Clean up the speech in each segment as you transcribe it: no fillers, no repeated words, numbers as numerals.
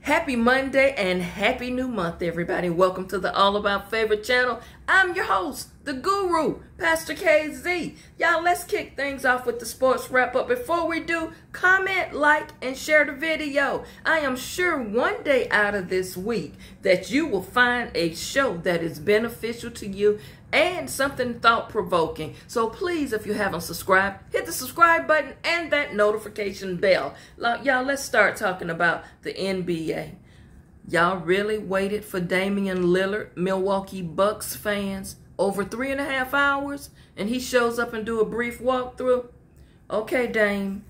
Happy Monday and happy new month, everybody. Welcome to the All About Favorite channel. I'm your host, the guru, Pastor KZ. Y'all, let's kick things off with the sports wrap up. Before we do, comment, like, and share the video. I am sure one day out of this week that you will find a show that is beneficial to you and something thought-provoking. So please, if you haven't subscribed, hit the subscribe button and that notification bell. Y'all, let's start talking about the NBA. Y'all really waited for Damian Lillard, Milwaukee Bucks fans, over 3.5 hours, and he shows up and do a brief walkthrough? Okay, Dame.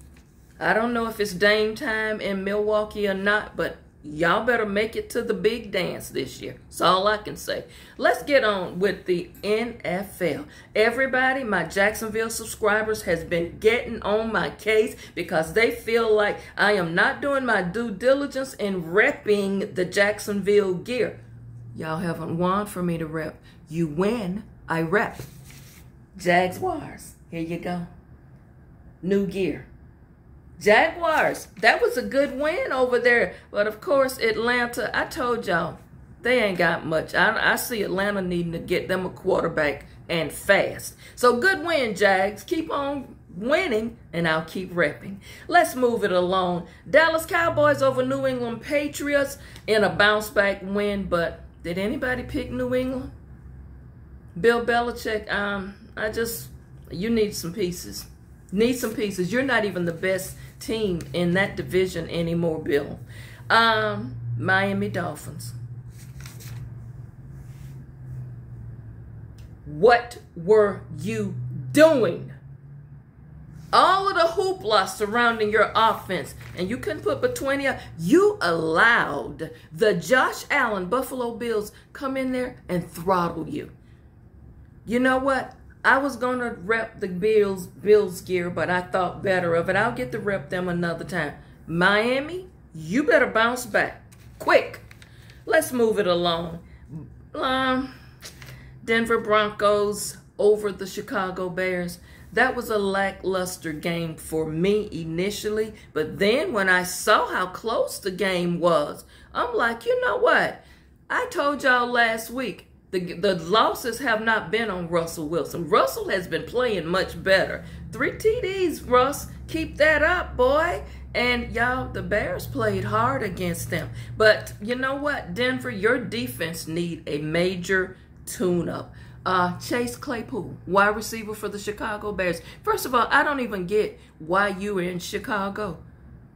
I don't know if it's Dame time in Milwaukee or not, but y'all better make it to the big dance this year. That's all I can say. Let's get on with the NFL. Everybody, my Jacksonville subscribers has been getting on my case because they feel like I am not doing my due diligence in repping the Jacksonville gear. Y'all haven't won for me to rep. You win, I rep. Jaguars, here you go. New gear. Jaguars, that was a good win over there. But of course, Atlanta, I told y'all, they ain't got much. I see Atlanta needing to get them a quarterback and fast. So good win, Jags. Keep on winning, and I'll keep repping. Let's move it along. Dallas Cowboys over New England Patriots in a bounce-back win. But did anybody pick New England? Bill Belichick, you need some pieces. Need some pieces. You're not even the best team in that division anymore, Bill. Miami Dolphins. What were you doing? All of the hoopla surrounding your offense, and you couldn't put between you. You allowed the Josh Allen Buffalo Bills come in there and throttle you. You know what? I was going to rep the Bills gear, but I thought better of it. I'll get to rep them another time. Miami, you better bounce back. Quick. Let's move it along. Denver Broncos over the Chicago Bears. That was a lackluster game for me initially, but then when I saw how close the game was, I'm like, you know what? I told y'all last week, the losses have not been on Russell Wilson. Russell has been playing much better. 3 TDs, Russ. Keep that up, boy. And y'all, the Bears played hard against them. But you know what, Denver, your defense need a major tune-up. Chase Claypool, wide receiver for the Chicago Bears. First of all, I don't even get why you were in Chicago.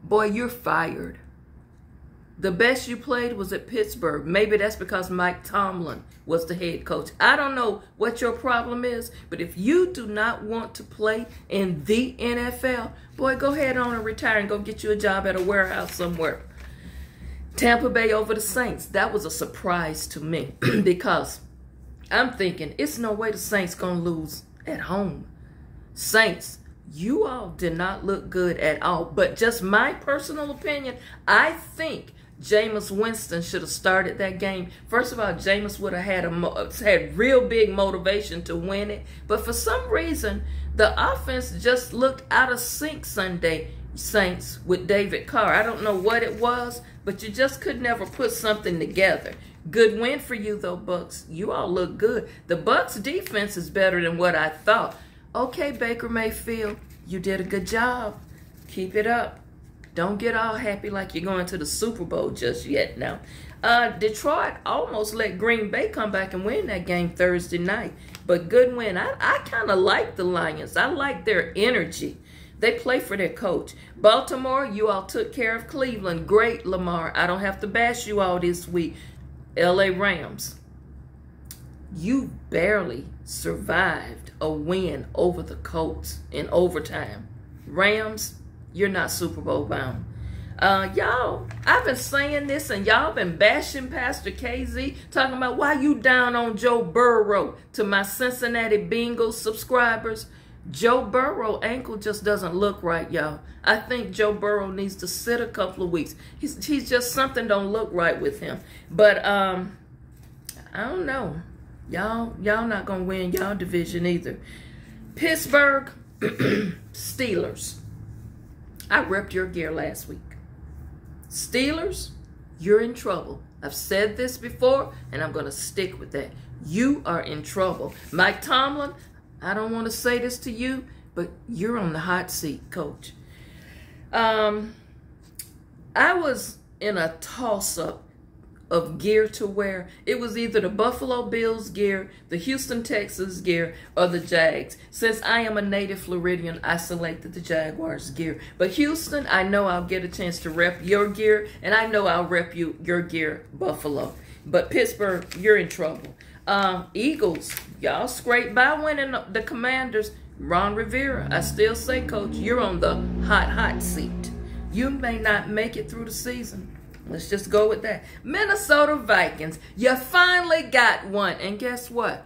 Boy, you're fired. The best you played was at Pittsburgh. Maybe that's because Mike Tomlin was the head coach. I don't know what your problem is, but if you do not want to play in the NFL, boy, go ahead on and retire and go get you a job at a warehouse somewhere. Tampa Bay over the Saints. That was a surprise to me because I'm thinking it's no way the Saints going to lose at home. Saints, you all did not look good at all. But just my personal opinion, I think Jameis Winston should have started that game. First of all, Jameis would have had real big motivation to win it. But for some reason, the offense just looked out of sync Sunday, Saints, with David Carr. I don't know what it was, but you just could never put something together. Good win for you, though, Bucks. You all look good. The Bucks defense is better than what I thought. Okay, Baker Mayfield, you did a good job. Keep it up. Don't get all happy like you're going to the Super Bowl just yet now. Detroit almost let Green Bay come back and win that game Thursday night. But good win. I kind of like the Lions. I like their energy. They play for their coach. Baltimore, you all took care of Cleveland. Great, Lamar. I don't have to bash you all this week. LA Rams, you barely survived a win over the Colts in overtime. Rams, you're not Super Bowl bound. Y'all, I've been saying this and y'all been bashing Pastor KZ, talking about why you down on Joe Burrow. To my Cincinnati Bengals subscribers, Joe Burrow ankle just doesn't look right, y'all. I think Joe Burrow needs to sit a couple of weeks. He's just, something don't look right with him. But I don't know. Y'all not gonna win y'all division either. Pittsburgh Steelers. I repped your gear last week. Steelers, you're in trouble. I've said this before, and I'm going to stick with that. You are in trouble. Mike Tomlin, I don't want to say this to you, but you're on the hot seat, coach. I was in a toss-up of gear to wear. It was either the Buffalo Bills gear, the Houston Texans gear, or the Jags. Since I am a native Floridian, I selected the Jaguars gear. But Houston, I know I'll get a chance to rep your gear, and I know I'll rep your gear, Buffalo. But Pittsburgh, you're in trouble. Eagles, y'all scraped by winning the Commanders. Ron Rivera, I still say, coach, you're on the hot seat. You may not make it through the season. Let's just go with that. Minnesota Vikings, you finally got one. And guess what?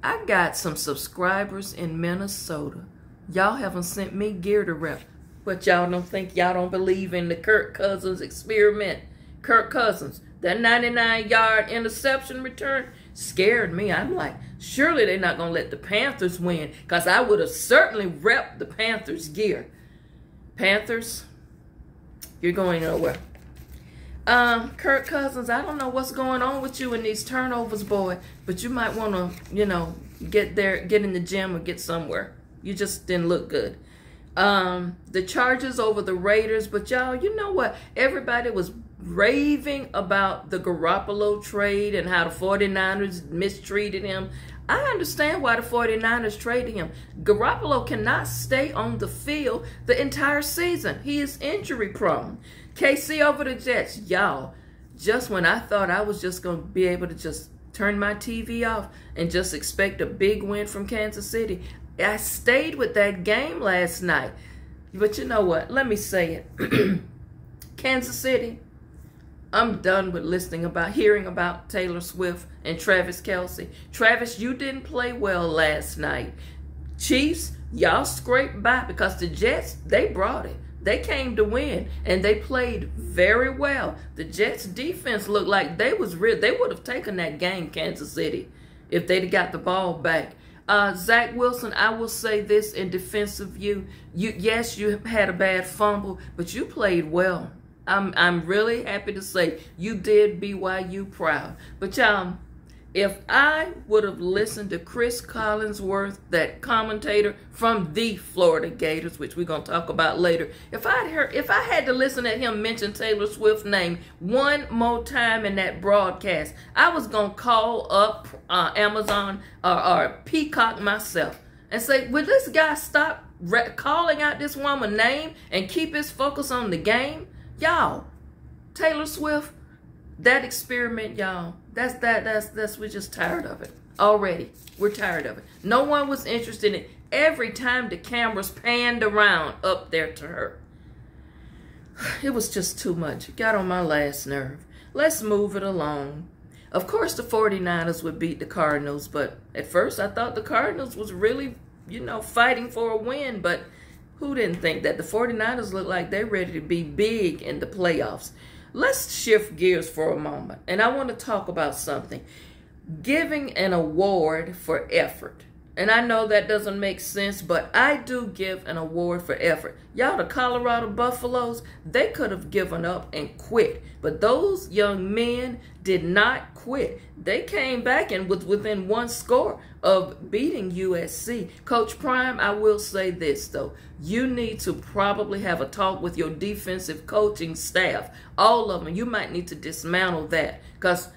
I got some subscribers in Minnesota. Y'all haven't sent me gear to rep. But y'all don't believe in the Kirk Cousins experiment. Kirk Cousins, that 99-yard interception return scared me. I'm like, surely they're not going to let the Panthers win, because I would have certainly repped the Panthers gear. Panthers, you're going nowhere. Kirk Cousins, I don't know what's going on with you in these turnovers, boy, but you might want to, get in the gym or get somewhere. You just didn't look good. The Chargers over the Raiders, but y'all, you know what? Everybody was raving about the Garoppolo trade and how the 49ers mistreated him. I understand why the 49ers traded him. Garoppolo cannot stay on the field the entire season. He is injury prone. KC over the Jets. Y'all, just when I thought I was just going to be able to just turn my TV off and just expect a big win from Kansas City, I stayed with that game last night. But you know what? Let me say it. Kansas City, I'm done with hearing about Taylor Swift and Travis Kelce. Travis, you didn't play well last night. Chiefs, y'all scraped by because the Jets, they brought it. They came to win, and they played very well. The Jets' defense looked like they would have taken that game, Kansas City, if they'd got the ball back. Zach Wilson, I will say this in defense of you. Yes, you had a bad fumble, but you played well. I'm really happy to say you did BYU proud. But y'all, if I would have listened to Chris Collinsworth, that commentator from the Florida Gators, which we're going to talk about later, if I had to listen to him mention Taylor Swift's name one more time in that broadcast, I was going to call up Amazon or Peacock myself and say, will this guy stop calling out this woman's name and keep his focus on the game? Y'all, Taylor Swift, that experiment, y'all, we're just tired of it already. We're tired of it. No one was interested in it. Every time the cameras panned around up there to her, it was just too much. It got on my last nerve. Let's move it along. Of course, the 49ers would beat the Cardinals, but at first I thought the Cardinals was really, fighting for a win, but who didn't think that? The 49ers look like they're ready to be big in the playoffs. Let's shift gears for a moment, and I want to talk about something. Giving an award for effort. And I know that doesn't make sense, but I do give an award for effort. Y'all, the Colorado Buffaloes, they could have given up and quit. But those young men did not quit. They came back and was within one score of beating USC. Coach Prime, I will say this, though. You need to probably have a talk with your defensive coaching staff. All of them. You might need to dismantle that, because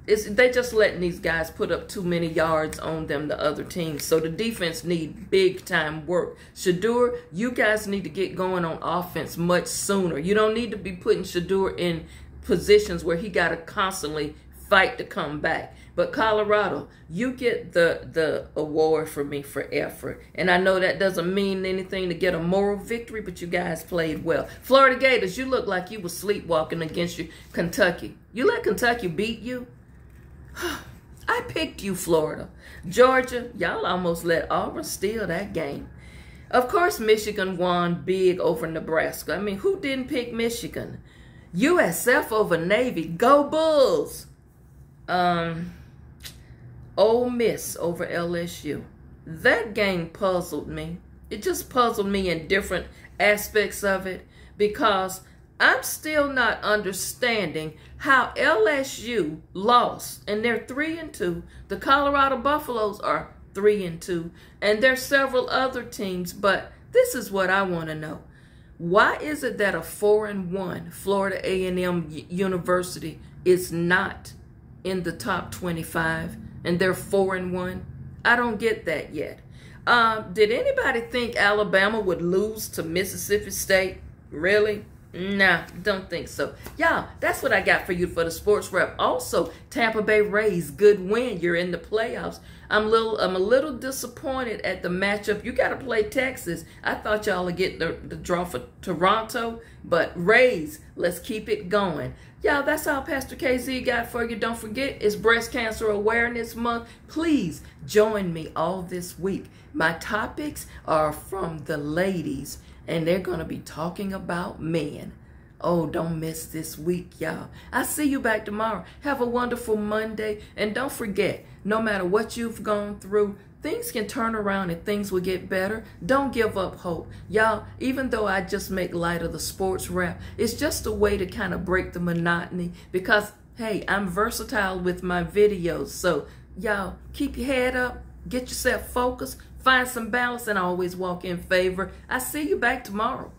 they just letting these guys put up too many yards on them, the other teams. So the defense need big time work. Shedeur, you guys need to get going on offense much sooner. You don't need to be putting Shedeur in positions where he got to constantly fight to come back. But Colorado, you get the award for me for effort. And I know that doesn't mean anything to get a moral victory, but you guys played well. Florida Gators, you look like you were sleepwalking against Kentucky. You let Kentucky beat you? I picked you, Florida. Georgia, y'all almost let Auburn steal that game. Of course, Michigan won big over Nebraska. I mean, who didn't pick Michigan? USF over Navy. Go Bulls. Ole Miss over LSU. That game puzzled me. It just puzzled me in different aspects of it, because I'm still not understanding how LSU lost, and they're 3-2. The Colorado Buffaloes are 3-2, and there's several other teams, but this is what I want to know. Why is it that a 4-1 Florida A&M University is not in the top 25 and they're 4-1? I don't get that yet. Did anybody think Alabama would lose to Mississippi State? Really? Nah, don't think so. Y'all, that's what I got for you for the sports wrap. Also, Tampa Bay Rays, good win. You're in the playoffs. I'm a little disappointed at the matchup. You got to play Texas. I thought y'all would get the draw for Toronto, but Rays, let's keep it going. Y'all, that's all Pastor KZ got for you. Don't forget, it's Breast Cancer Awareness Month. Please join me all this week. My topics are from the ladies, and they're going to be talking about men. Oh, don't miss this week, y'all. I'll see you back tomorrow. Have a wonderful Monday. And don't forget, no matter what you've gone through, things can turn around and things will get better. Don't give up hope. Y'all, even though I just make light of the sports wrap, it's just a way to kind of break the monotony because, hey, I'm versatile with my videos. So, y'all, keep your head up, get yourself focused, find some balance, and always walk in favor. I see you back tomorrow.